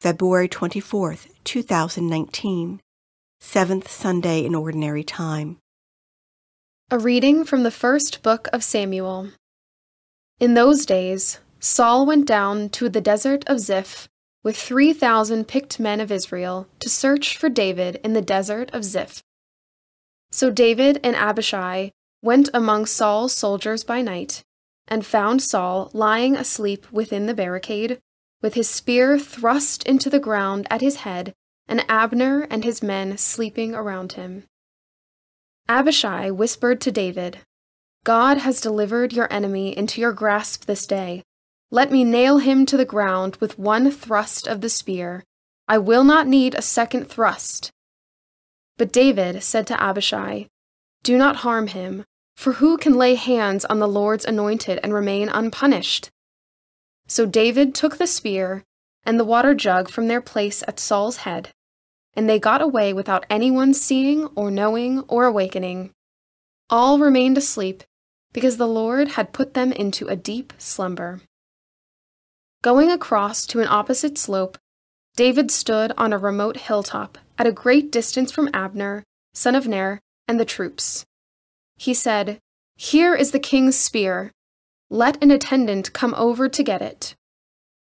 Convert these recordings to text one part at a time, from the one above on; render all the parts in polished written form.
February 24th, 2019, 7th Sunday in Ordinary Time. A reading from the first book of Samuel. In those days, Saul went down to the desert of Ziph with 3,000 picked men of Israel to search for David in the desert of Ziph. So David and Abishai went among Saul's soldiers by night, and found Saul lying asleep within the barricade, with his spear thrust into the ground at his head, and Abner and his men sleeping around him. Abishai whispered to David, "God has delivered your enemy into your grasp this day. Let me nail him to the ground with one thrust of the spear. I will not need a second thrust." But David said to Abishai, "Do not harm him, for who can lay hands on the Lord's anointed and remain unpunished?" So David took the spear and the water jug from their place at Saul's head, and they got away without anyone seeing or knowing or awakening. All remained asleep, because the Lord had put them into a deep slumber. Going across to an opposite slope, David stood on a remote hilltop at a great distance from Abner, son of Ner, and the troops. He said, "Here is the king's spear. Let an attendant come over to get it.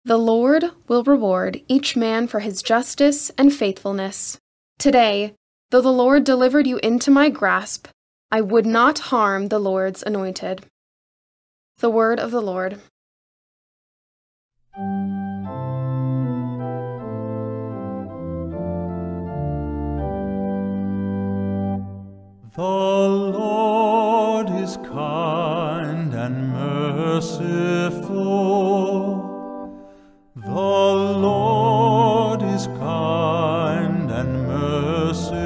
The Lord will reward each man for his justice and faithfulness. Today, though the Lord delivered you into my grasp, I would not harm the Lord's anointed." The word of the Lord. The Lord is kind and merciful. The Lord is kind and merciful.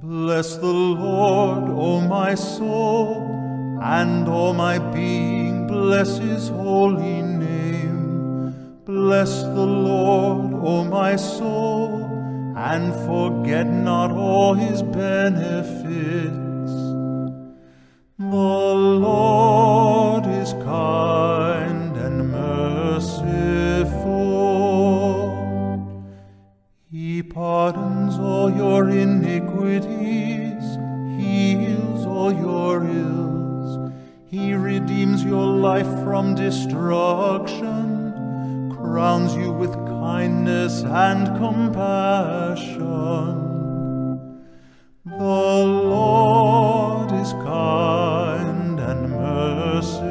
Bless the Lord, O my soul, and all my being, bless his holy name. Bless the Lord, O my soul, and forget not all his benefits. The Lord is kind and merciful. He pardons all your iniquities, he heals all your ills. He redeems your life from destruction, crowns you with kindness and compassion. The Lord is kind and merciful.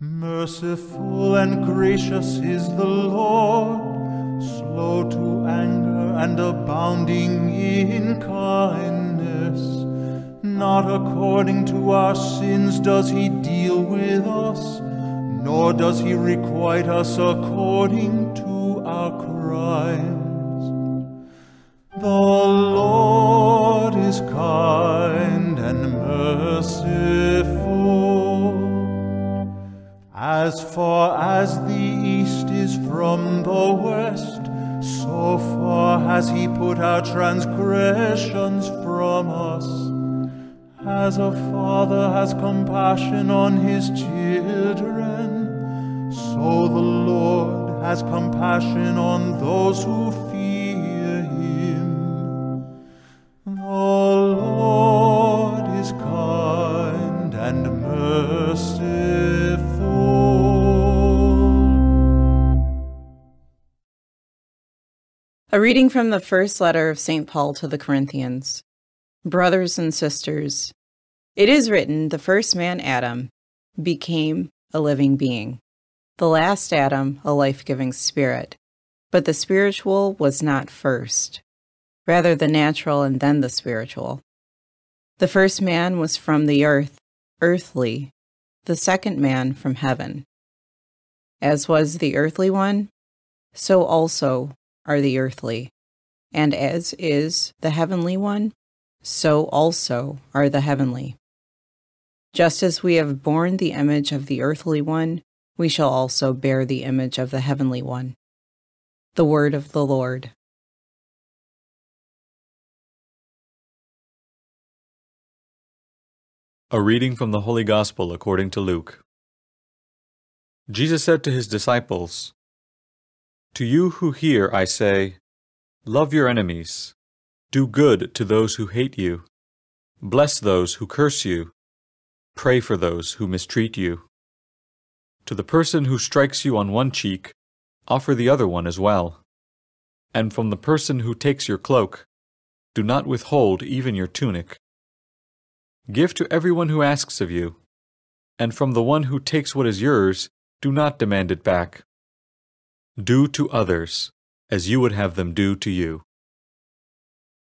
Merciful and gracious is the Lord, slow to anger and abounding in kindness. Not according to our sins does he deal with us, nor does he requite us according to our crimes. The Lord is kind and merciful. As far as the east is from the west, so far has he put our transgressions from us. As a father has compassion on his children, so the Lord has compassion on those who fear him. The Lord is kind and merciful. A reading from the first letter of St. Paul to the Corinthians. Brothers and sisters, it is written, the first man, Adam, became a living being. The last Adam, a life-giving spirit. But the spiritual was not first, rather the natural and then the spiritual. The first man was from the earth, earthly, the second man from heaven. As was the earthly one, so also are the earthly. And as is the heavenly one, so also are the heavenly. Just as we have borne the image of the earthly one, we shall also bear the image of the heavenly one. The word of the Lord. A reading from the Holy Gospel according to Luke. Jesus said to his disciples, "To you who hear I say, love your enemies, do good to those who hate you, bless those who curse you, pray for those who mistreat you. To the person who strikes you on one cheek, offer the other one as well. And from the person who takes your cloak, do not withhold even your tunic. Give to everyone who asks of you, and from the one who takes what is yours, do not demand it back. Do to others as you would have them do to you.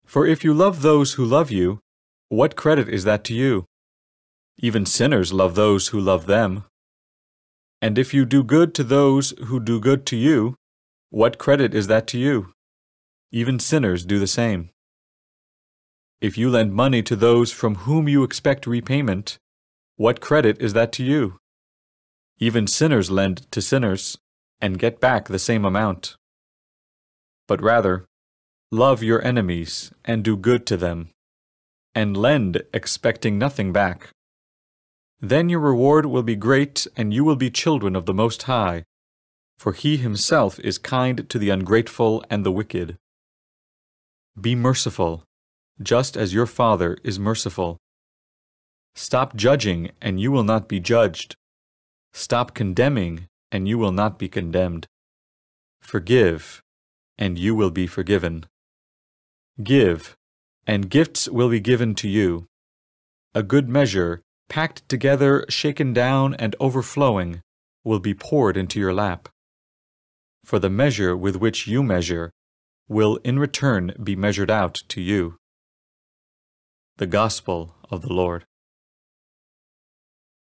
For if you love those who love you, what credit is that to you? Even sinners love those who love them. And if you do good to those who do good to you, what credit is that to you? Even sinners do the same. If you lend money to those from whom you expect repayment, what credit is that to you? Even sinners lend to sinners and get back the same amount. But rather, love your enemies and do good to them, and lend expecting nothing back. Then your reward will be great, and you will be children of the Most High, for He Himself is kind to the ungrateful and the wicked. Be merciful, just as your Father is merciful. Stop judging, and you will not be judged. Stop condemning, and you will not be condemned. Forgive, and you will be forgiven. Give, and gifts will be given to you. A good measure, packed together, shaken down, and overflowing, will be poured into your lap. For the measure with which you measure will in return be measured out to you. The Gospel of the Lord.